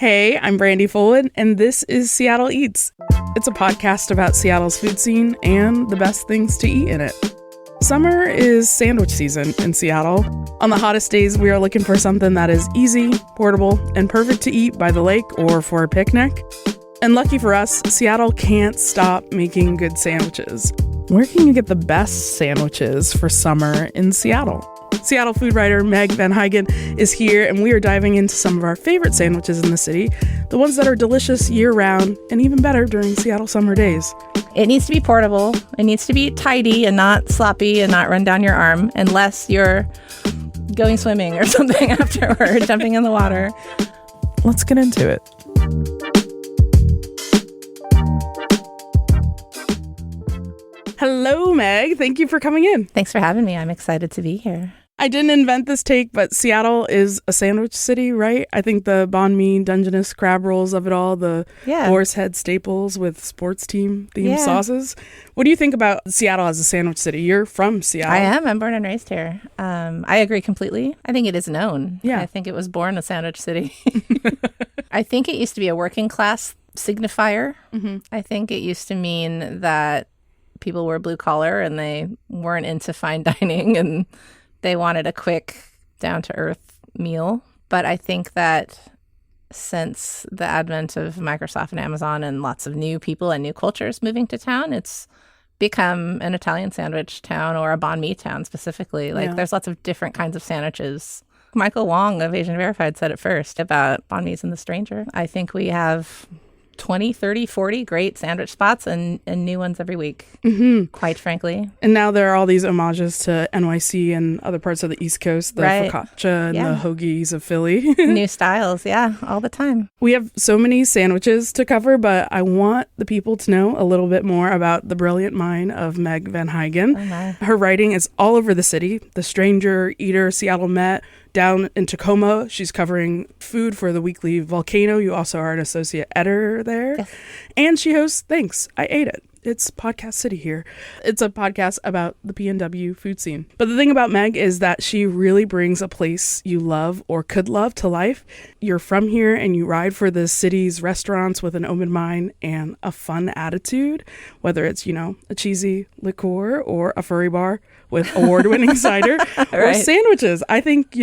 Hey, I'm Brandi Fullwood, and this is Seattle Eats. It's a podcast about Seattle's food scene and the best things to eat in it. Summer is sandwich season in Seattle. On the hottest days, we are looking for something that is easy, portable, and perfect to eat by the lake or for a picnic. And lucky for us, Seattle can't stop making good sandwiches. Where can you get the best sandwiches for summer in Seattle? Seattle food writer Meg van Huygen is here, and we are diving into some of our favorite sandwiches in the city, the ones that are delicious year-round and even better during Seattle summer days. It needs to be portable. It needs to be tidy and not sloppy and not run down your arm, unless you're going swimming or something afterward, jumping in the water. Let's get into it. Hello, Meg. Thank you for coming in. Thanks for having me. I'm excited to be here. I didn't invent this take, but Seattle is a sandwich city, right? I think the banh mi, Dungeness crab rolls of it all, the boar's head staples with sports team themed sauces. What do you think about Seattle as a sandwich city? You're from Seattle. I am. I'm born and raised here. I agree completely. I think it is known. Yeah. I think it was born a sandwich city. I think it used to be a working class signifier. Mm-hmm. I think it used to mean that people were blue collar and they weren't into fine dining and they wanted a quick, down-to-earth meal. But I think that since the advent of Microsoft and Amazon and lots of new people and new cultures moving to town, it's become an Italian sandwich town or a banh mi town specifically. There's lots of different kinds of sandwiches. Michael Wong of Asian Verified said it first about banh mi's and the stranger. I think we have 20, 30, 40 great sandwich spots and new ones every week, quite frankly. And now there are all these homages to NYC and other parts of the East Coast, the focaccia and the hoagies of Philly. New styles, all the time. We have so many sandwiches to cover, but I want the people to know a little bit more about the brilliant mind of Meg van Huygen. Oh my. Her writing is all over the city. The Stranger, Eater, Seattle Met, down in Tacoma. She's covering food for the weekly Volcano. You also are an associate editor there. Yes. And she hosts Thanks, I Ate It. It's Podcast City here. It's a podcast about the PNW food scene. But the thing about Meg is that she really brings a place you love or could love to life. You're from here and you ride for the city's restaurants with an open mind and a fun attitude, whether it's, a cheesy liqueur or a furry bar with award-winning cider or sandwiches. I think,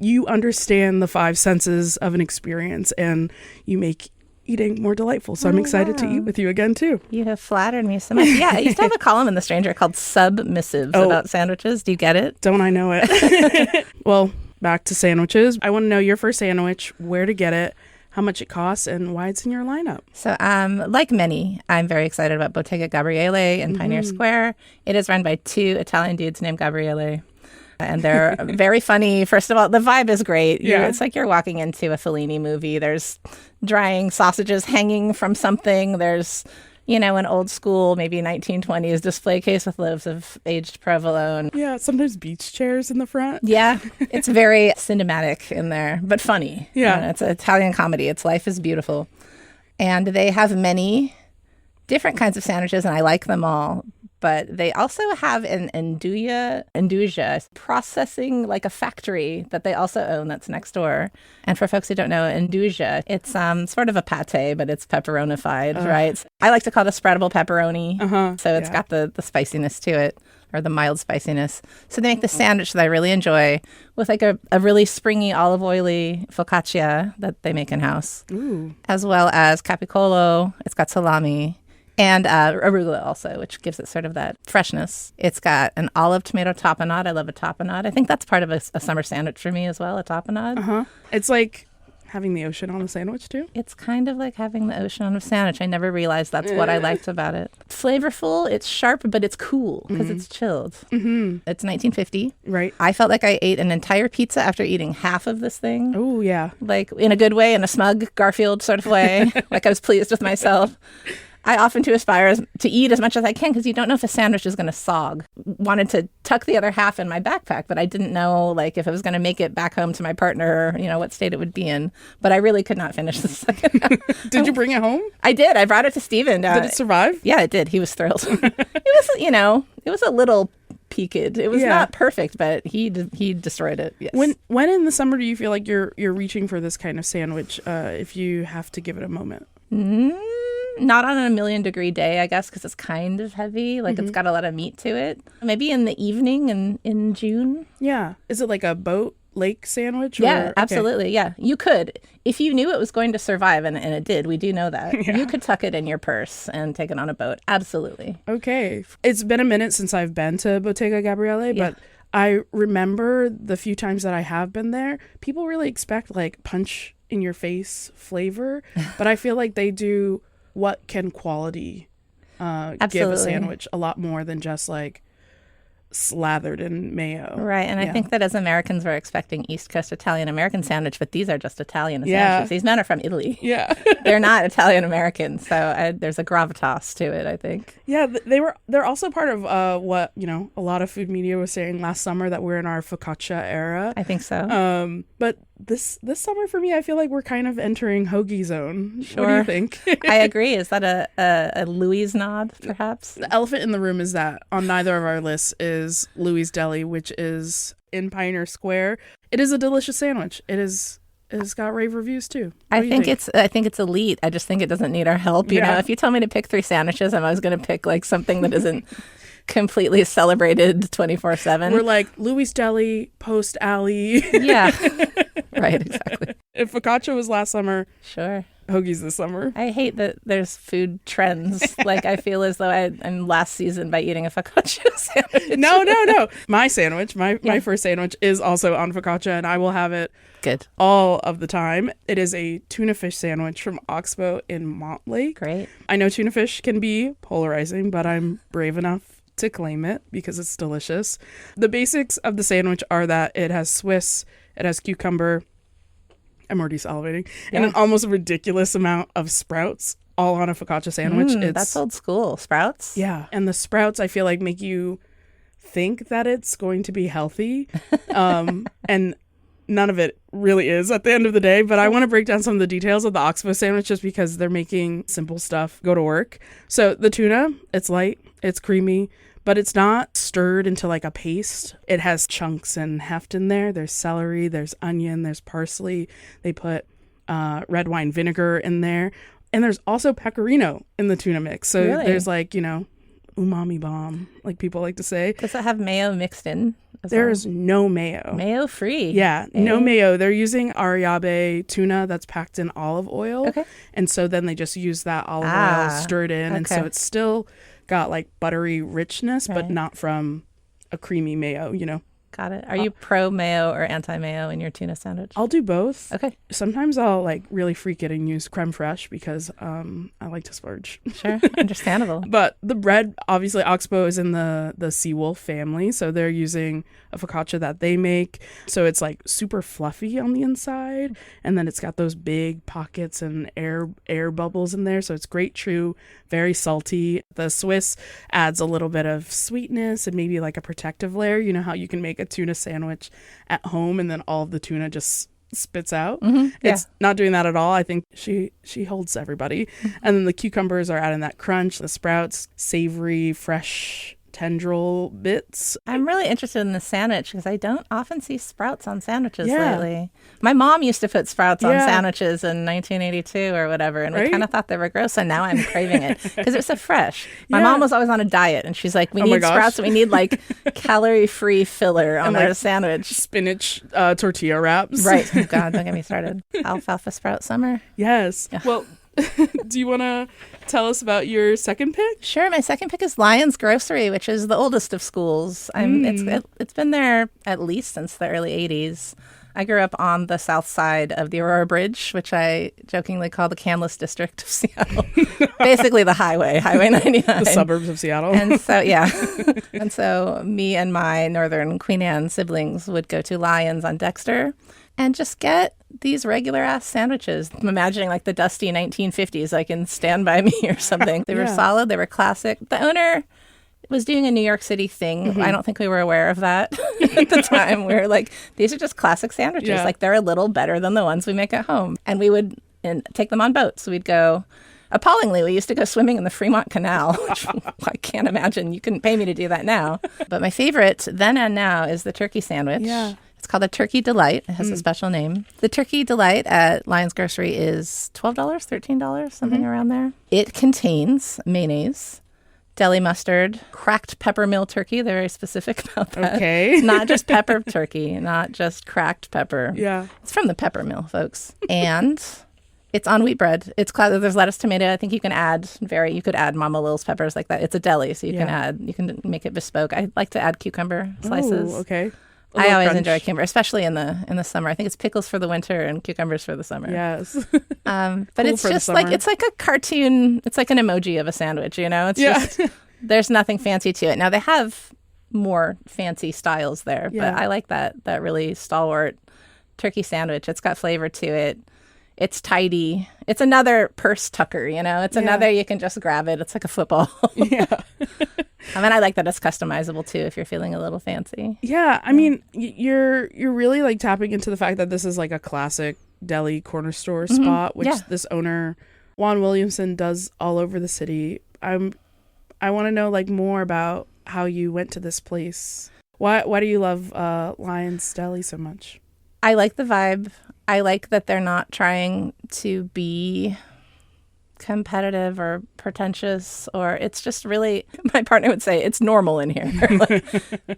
you understand the five senses of an experience and you make eating more delightful. So I'm excited to eat with you again, too. You have flattered me so much. Yeah, I used to have a column in The Stranger called Submissives about sandwiches. Do you get it? Don't I know it? Well, back to sandwiches. I want to know your first sandwich, where to get it, how much it costs, and why it's in your lineup. So, like many, I'm very excited about Bottega Gabriele in Pioneer Square. It is run by two Italian dudes named Gabriele. And they're very funny. First of all, the vibe is great. It's like you're walking into a Fellini movie. There's drying sausages hanging from something. There's, an old school, maybe 1920s display case with loaves of aged provolone. Yeah, sometimes beach chairs in the front. Yeah, it's very cinematic in there, but funny. Yeah. It's an Italian comedy. It's Life is Beautiful. And they have many different kinds of sandwiches, and I like them all. But they also have an Induja processing, like a factory that they also own that's next door. And for folks who don't know, Induja, it's sort of a pate, but it's pepperonified, right? I like to call it a spreadable pepperoni. So it's got the spiciness to it, or the mild spiciness. So they make the sandwich that I really enjoy with like a really springy, olive oily focaccia that they make in-house, as well as capicolo. It's got salami. And arugula also, which gives it sort of that freshness. It's got an olive tomato tapenade. I love a tapenade. I think that's part of a summer sandwich for me as well, a tapenade. It's like having the ocean on a sandwich, too? It's kind of like having the ocean on a sandwich. I never realized that's what I liked about it. Flavorful, it's sharp, but it's cool because it's chilled. It's 1950. Right. I felt like I ate an entire pizza after eating half of this thing. Oh, yeah. Like in a good way, in a smug Garfield sort of way. Like I was pleased with myself. I often to aspire to eat as much as I can because you don't know if a sandwich is going to sog. Wanted to tuck the other half in my backpack, but I didn't know if I was going to make it back home to my partner, what state it would be in. But I really could not finish the second half. Did you bring it home? I did. I brought it to Steven. Did it survive? Yeah, it did. He was thrilled. It was a little he could. It was not perfect, but he destroyed it. Yes. When in the summer do you feel like you're reaching for this kind of sandwich if you have to give it a moment? Not on a 1,000,000-degree day, I guess, because it's kind of heavy. Like, it's got a lot of meat to it. Maybe in the evening in June. Yeah. Is it like a boat lake sandwich? Yeah, absolutely. Yeah. You could. If you knew it was going to survive, and it did, we do know that, you could tuck it in your purse and take it on a boat. Absolutely. Okay. It's been a minute since I've been to Bottega Gabriele, but I remember the few times that I have been there, people really expect like punch in your face flavor, but I feel like they do what can quality give a sandwich a lot more than just like slathered in mayo. Right. And I think that as Americans, we're expecting East Coast Italian American sandwich, but these are just Italian sandwiches. These men are from Italy. Yeah. They're not Italian American. So there's a gravitas to it, I think. Yeah. They're also part of what, a lot of food media was saying last summer, that we're in our focaccia era. I think so. But this summer for me, I feel like we're kind of entering hoagie zone. Sure. What do you think? I agree. Is that a Louis nod, perhaps? The elephant in the room is that on neither of our lists is Louis Deli, which is in Pioneer Square. It is a delicious sandwich. It's got rave reviews too. I think it's elite. I just think it doesn't need our help. You know, if you tell me to pick 3 sandwiches, I'm always going to pick like something that isn't completely celebrated 24/7. We're like Louis Deli, Post Alley. Yeah. Right, exactly. If focaccia was last summer, sure. Hoagies this summer. I hate that there's food trends. Like, I feel as though I'm last season by eating a focaccia sandwich. No. My sandwich, my first sandwich is also on focaccia, and I will have it all of the time. It is a tuna fish sandwich from Oxbow in Montlake. Great. I know tuna fish can be polarizing, but I'm brave enough to claim it because it's delicious. The basics of the sandwich are that it has Swiss, it has cucumber, I'm already salivating, and an almost ridiculous amount of sprouts all on a focaccia sandwich. That's old school. Sprouts? Yeah. And the sprouts, I feel like, make you think that it's going to be healthy. And none of it really is at the end of the day. But I want to break down some of the details of the Oxbow sandwich just because they're making simple stuff go to work. So the tuna, it's light, it's creamy, but it's not stirred into like a paste. It has chunks and heft in there. There's celery, there's onion, there's parsley. They put red wine vinegar in there. And there's also pecorino in the tuna mix. So there's like, umami bomb, like people like to say. Does it have mayo mixed in? There's no mayo. Mayo free? Yeah, no mayo. They're using Ariabe tuna that's packed in olive oil. Okay. And so then they just use that olive oil stirred in. Okay. And so it's still got like buttery richness, but not from a creamy mayo, Got it. Are you pro mayo or anti mayo in your tuna sandwich? I'll do both. Okay. Sometimes I'll like really freak it and use creme fraiche because I like to splurge. Sure, understandable. But the bread, obviously, Oxbow is in the Seawolf family, so they're using a focaccia that they make. So it's like super fluffy on the inside, and then it's got those big pockets and air bubbles in there. So it's great, true, very salty. The Swiss adds a little bit of sweetness and maybe like a protective layer. You know how you can make a tuna sandwich at home and then all of the tuna just spits out. It's not doing that at all. I think she holds everybody. And then the cucumbers are adding that crunch, the sprouts, savory, fresh tendril bits. I'm really interested in the sandwich because I don't often see sprouts on sandwiches lately. My mom used to put sprouts on sandwiches in 1982 or whatever, and we kind of thought they were gross, and now I'm craving it because it's so fresh. My mom was always on a diet, and she's like, we need sprouts, and we need like calorie-free filler on our sandwich. Spinach tortilla wraps. Right. Oh, God, don't get me started. Alfalfa sprout summer. Yes. Yeah. Well, do you want to tell us about your second pick? Sure. My second pick is Lyon's Grocery, which is the oldest of schools. It's been there at least since the early 80s. I grew up on the south side of the Aurora Bridge, which I jokingly call the Canlis district of Seattle. Basically the highway 99. The suburbs of Seattle. And so, and so me and my northern Queen Anne siblings would go to Lyon's on Dexter and just get these regular ass sandwiches. I'm imagining like the dusty 1950s, like in Stand By Me or something. They were solid. They were classic. The owner was doing a New York City thing. I don't think we were aware of that at the time. We were like, these are just classic sandwiches. Yeah. Like they're a little better than the ones we make at home. And we would take them on boats. So we'd go Appallingly, we used to go swimming in the Fremont Canal, which I can't imagine. You couldn't pay me to do that now. But my favorite then and now is the turkey sandwich. Yeah. It's called a Turkey Delight. It has a special name. The Turkey Delight at Lyon's Grocery is $12, $13, something around there. It contains mayonnaise, deli mustard, cracked pepper mill turkey. They're very specific about that. Okay. It's not just pepper turkey, not just cracked pepper. Yeah. It's from the pepper mill, folks. And it's on wheat bread. There's lettuce, tomato. I think you could add Mama Lil's peppers like that. It's a deli, so you can make it bespoke. I like to add cucumber slices. Oh, okay. I always enjoy cucumber, especially in the summer. I think it's pickles for the winter and cucumbers for the summer. Yes. But it's just it's like a cartoon. It's like an emoji of a sandwich, It's just, there's nothing fancy to it. Now, they have more fancy styles there, but I like that really stalwart turkey sandwich. It's got flavor to it. It's tidy. It's another purse tucker, It's another, you can just grab it. It's like a football. Yeah. I like that it's customizable too if you're feeling a little fancy. Yeah, I mean, you're really like tapping into the fact that this is like a classic deli corner store spot, which this owner Juan Williamson does all over the city. I want to know like more about how you went to this place. Why do you love Lyon's Deli so much? I like the vibe. I like that they're not trying to be competitive or pretentious, or it's just really, my partner would say, it's normal in here.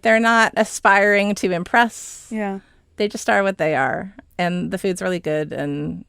They're not aspiring to impress. Yeah. They just are what they are. And the food's really good, and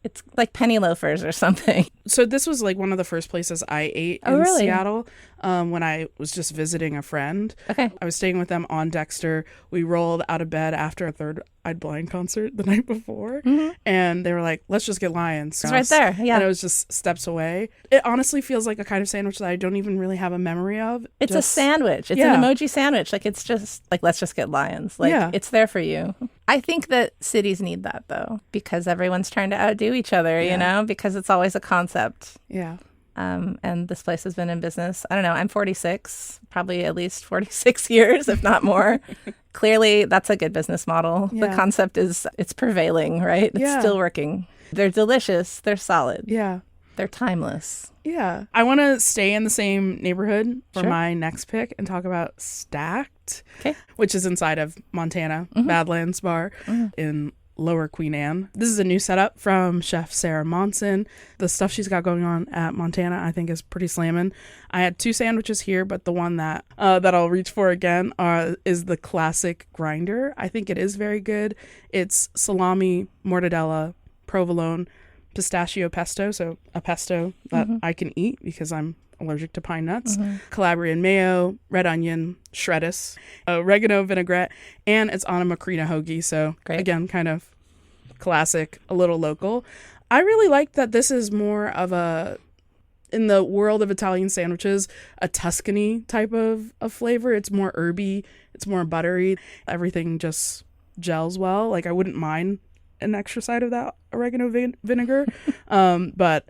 it's like penny loafers or something. So this was like one of the first places I ate in Seattle when I was just visiting a friend. Okay. I was staying with them on Dexter. We rolled out of bed after a Third Eyed Blind concert the night before. And they were like, let's just get Lyon's. It's right there. Yeah. And it was just steps away. It honestly feels like a kind of sandwich that I don't even really have a memory of. It's a sandwich. It's an emoji sandwich. Like, it's just like, let's just get Lyon's. Like, it's there for you. I think that cities need that, though, because everyone's trying to outdo each other, because it's always a concept. Yeah. And this place has been in business. I don't know. I'm 46, probably at least 46 years, if not more. Clearly, that's a good business model. Yeah. The concept is it's prevailing, right? It's still working. They're delicious. They're solid. Yeah. They're timeless. Yeah. I want to stay in the same neighborhood for my next pick and talk about Stacked, which is inside of Montana, Badlands Bar in Lower Queen Anne. This is a new setup from chef Sarah Monson. The stuff she's got going on at Montana, I think, is pretty slamming. I had 2 sandwiches here, but the one that I'll reach for again is the classic grinder. I think it is very good. It's salami, mortadella, provolone, pistachio pesto, so a pesto that I can eat because I'm allergic to pine nuts, Calabrian mayo, red onion, shreddis, oregano vinaigrette, and it's on a macrina hoagie. So again, kind of classic, a little local. I really like that this is more of in the world of Italian sandwiches, a Tuscany type of flavor. It's more herby, it's more buttery. Everything just gels well. Like, I wouldn't mind an extra side of that oregano vinegar, but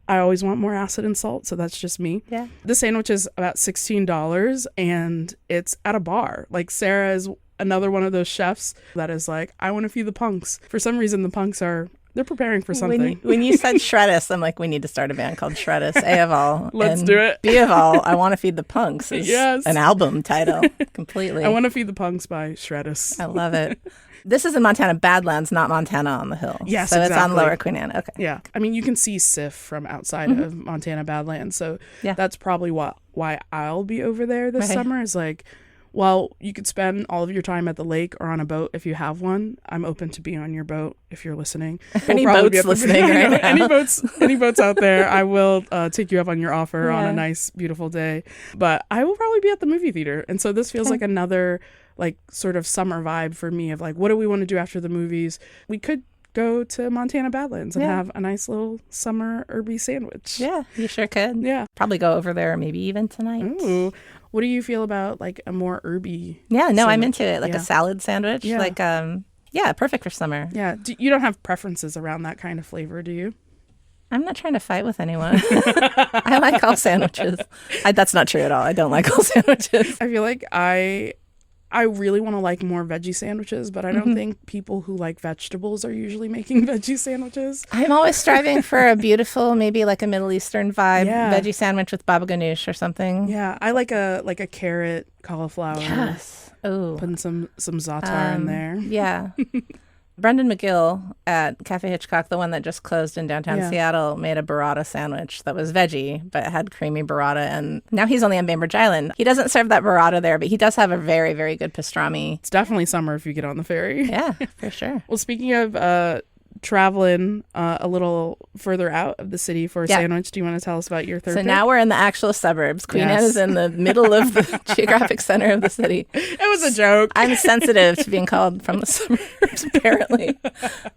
I always want more acid and salt, so that's just me. Yeah. This sandwich is about $16, and it's at a bar. Like, Sarah is another one of those chefs that is like, I want to feed the punks. For some reason, the punks they're preparing for something. When you said Shreddis, I'm like, we need to start a band called Shreddis. A of all. Let's do it. B of all, I want to feed the punks is yes. an album title. Completely. I want to feed the punks by Shreddis. I love it. This is in Montana Badlands, not Montana on the Hill. Yes, so exactly. It's on Lower Queen Anne. Okay. Yeah. I mean, you can see Sif from outside of Montana Badlands. So that's probably why I'll be over there this summer is like, well, you could spend all of your time at the lake or on a boat if you have one. I'm open to be on your boat if you're listening. Any boats listening right now? Any boats out there, I will take you up on your offer on a nice, beautiful day. But I will probably be at the movie theater. And so this feels like another like sort of summer vibe for me of like, what do we want to do after the movies? We could go to Montana Badlands and have a nice little summer herby sandwich. Yeah, you sure could. Yeah. Probably go over there maybe even tonight. Ooh. What do you feel about like a more herby sandwich? I'm into it. Like a salad sandwich. Yeah. Like, perfect for summer. Yeah. You don't have preferences around that kind of flavor, do you? I'm not trying to fight with anyone. I like all sandwiches. That's not true at all. I don't like all sandwiches. I feel like I I really want to like more veggie sandwiches, but I don't think people who like vegetables are usually making veggie sandwiches. I'm always striving for a beautiful, maybe like a Middle Eastern vibe veggie sandwich with baba ganoush or something. Yeah, I like a carrot, cauliflower. Yes. Oh. Putting some za'atar in there. Yeah. Brendan McGill at Cafe Hitchcock, the one that just closed in downtown Seattle, made a burrata sandwich that was veggie, but it had creamy burrata. And now he's only on Bainbridge Island. He doesn't serve that burrata there, but he does have a very, very good pastrami. It's definitely summer if you get on the ferry. Yeah, for sure. Well, speaking of traveling a little further out of the city for a sandwich, do you want to tell us about your third pick? Now we're in the actual suburbs. Queen Anne is in the middle of the geographic center of the city. It was a joke. I'm sensitive to being called from the suburbs, apparently.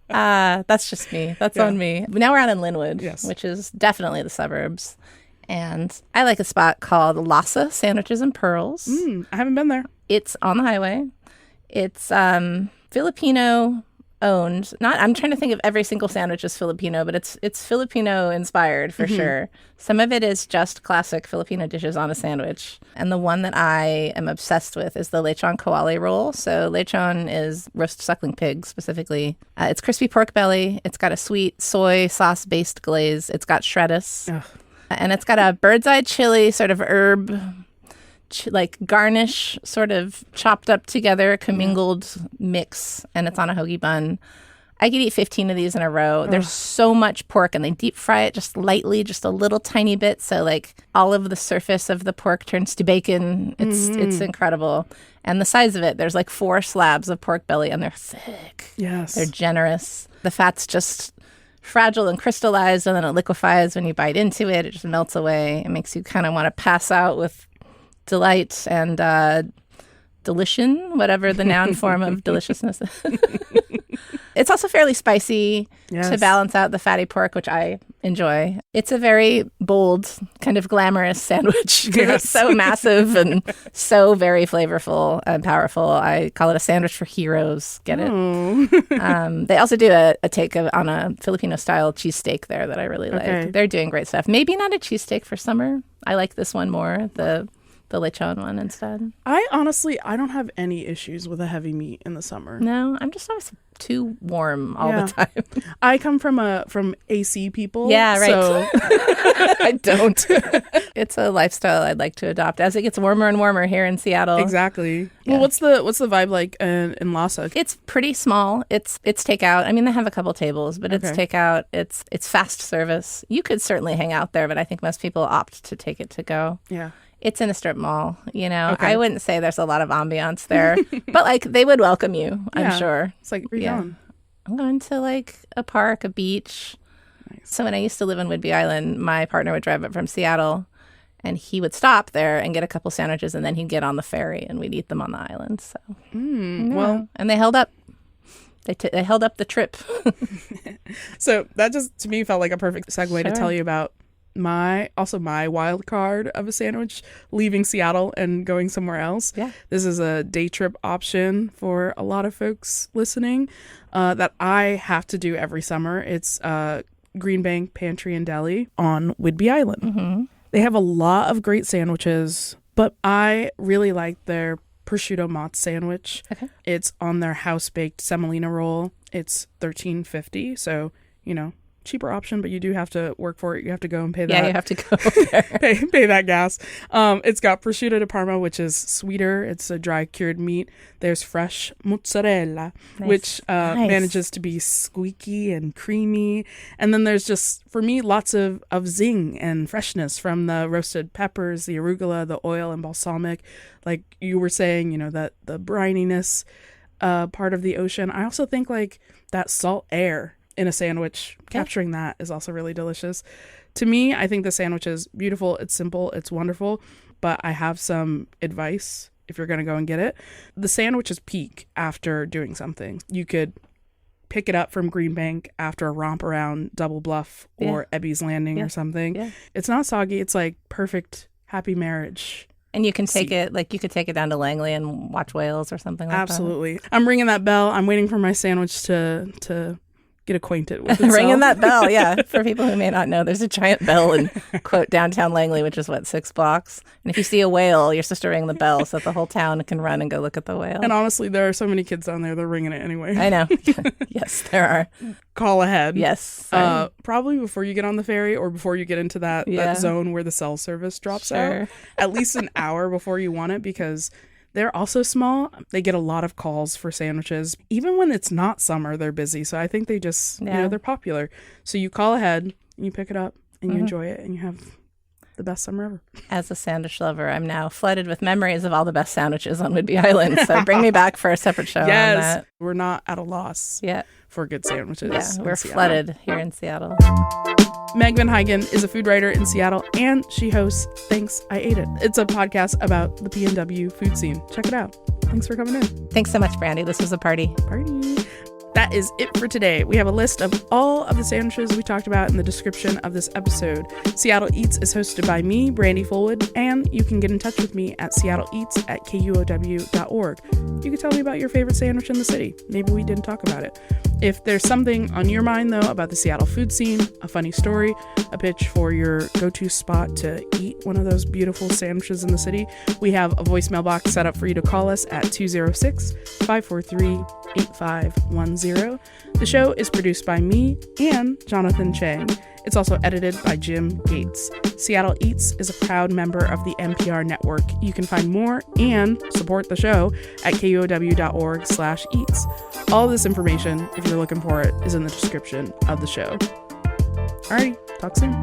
That's just me. That's on me. Now we're out in Lynnwood, which is definitely the suburbs. And I like a spot called LASA, Sandwiches and Pearls. I haven't been there. It's on the highway. It's Filipino owned. I'm trying to think of every single sandwich is Filipino, but it's Filipino inspired for sure. Some of it is just classic Filipino dishes on a sandwich. And the one that I am obsessed with is the lechon kawali roll. So lechon is roast suckling pig specifically. It's crispy pork belly. It's got a sweet soy sauce based glaze. It's got shreddis. And it's got a bird's eye chili sort of herb like garnish sort of chopped up together, commingled mix, and it's on a hoagie bun. I could eat 15 of these in a row. There's so much pork, and they deep fry it just lightly, just a little tiny bit, so like all of the surface of the pork turns to bacon. It's incredible. And the size of it, there's like 4 slabs of pork belly, and they're thick. Yes. They're generous. The fat's just fragile and crystallized, and then it liquefies when you bite into it. It just melts away. It makes you kind of want to pass out with delight and delition, whatever the noun form of deliciousness is. It's also fairly spicy to balance out the fatty pork, which I enjoy. It's a very bold, kind of glamorous sandwich. It's so massive and so very flavorful and powerful. I call it a sandwich for heroes. Get it? They also do a take on a Filipino-style cheesesteak there that I really like. They're doing great stuff. Maybe not a cheesesteak for summer. I like this one more, the lechon one instead. I don't have any issues with a heavy meat in the summer. No, I'm just always too warm all the time. I come from AC people. Yeah, right. So I don't. It's a lifestyle I'd like to adopt as it gets warmer and warmer here in Seattle. Exactly. Yeah. Well, what's the vibe like in LASA? It's pretty small. It's takeout. I mean, they have a couple tables, but it's takeout. It's fast service. You could certainly hang out there, but I think most people opt to take it to go. Yeah. It's in a strip mall, I wouldn't say there's a lot of ambiance there, but like they would welcome you, I'm sure. It's like, where you going? I'm going to like a park, a beach. Nice. So when I used to live in Whidbey Island, my partner would drive up from Seattle and he would stop there and get a couple sandwiches and then he'd get on the ferry and we'd eat them on the island. So, well, and they held up. They held up the trip. So that just, to me, felt like a perfect segue to tell you about my wild card of a sandwich, leaving Seattle and going somewhere else. Yeah. This is a day trip option for a lot of folks listening that I have to do every summer. It's Greenbank, Pantry, and Deli on Whidbey Island. Mm-hmm. They have a lot of great sandwiches, but I really like their prosciutto mozz sandwich. Okay. It's on their house-baked semolina roll. It's $13.50, so, cheaper option, but you do have to work for it. You have to go and pay that. Yeah, you have to go there. pay that gas. It's got prosciutto di Parma, which is sweeter. It's a dry cured meat. There's fresh mozzarella, which manages to be squeaky and creamy. And then there's just, for me, lots of zing and freshness from the roasted peppers, the arugula, the oil, and balsamic. Like you were saying, that the brininess part of the ocean. I also think like that salt air in a sandwich, capturing that is also really delicious. To me, I think the sandwich is beautiful. It's simple. It's wonderful. But I have some advice if you're going to go and get it. The sandwiches peak after doing something. You could pick it up from Greenbank after a romp around Double Bluff or Ebby's Landing or something. Yeah. It's not soggy. It's like perfect happy marriage. And you can take it, like you could take it down to Langley and watch whales or something like that. Absolutely. I'm ringing that bell. I'm waiting for my sandwich to get acquainted with itself. Ringing that bell, yeah. For people who may not know, there's a giant bell in, quote, downtown Langley, which is, 6 blocks? And if you see a whale, you're supposed to ring the bell so that the whole town can run and go look at the whale. And honestly, there are so many kids down there, they're ringing it anyway. I know. Yes, there are. Call ahead. Yes. Probably before you get on the ferry or before you get into that zone where the cell service drops out. At least an hour before you want it, because they're also small. They get a lot of calls for sandwiches. Even when it's not summer, they're busy. So I think they just, they're popular. So you call ahead, and you pick it up, and you enjoy it, and you have the best summer ever. As a sandwich lover, I'm now flooded with memories of all the best sandwiches on Whidbey Island. So bring me back for a separate show on that. We're not at a loss for good sandwiches. Yeah, we're flooded here in Seattle. Meg van Huygen is a food writer in Seattle, and she hosts Thanks, I Ate It. It's a podcast about the PNW food scene. Check it out. Thanks for coming in. Thanks so much, Brandi. This was a party. That is it for today. We have a list of all of the sandwiches we talked about in the description of this episode. Seattle Eats is hosted by me, Brandi Fullwood, and you can get in touch with me at seattleeats@kuow.org. You can tell me about your favorite sandwich in the city. Maybe we didn't talk about it. If there's something on your mind, though, about the Seattle food scene, a funny story, a pitch for your go-to spot to eat one of those beautiful sandwiches in the city, we have a voicemail box set up for you to call us at 206-543-8510. The show is produced by me and Jonathan Chang. It's also edited by Jim Gates. Seattle Eats is a proud member of the NPR network. You can find more and support the show at kuow.org/eats. All this information, if you're looking for it, is in the description of the show. Alrighty, talk soon.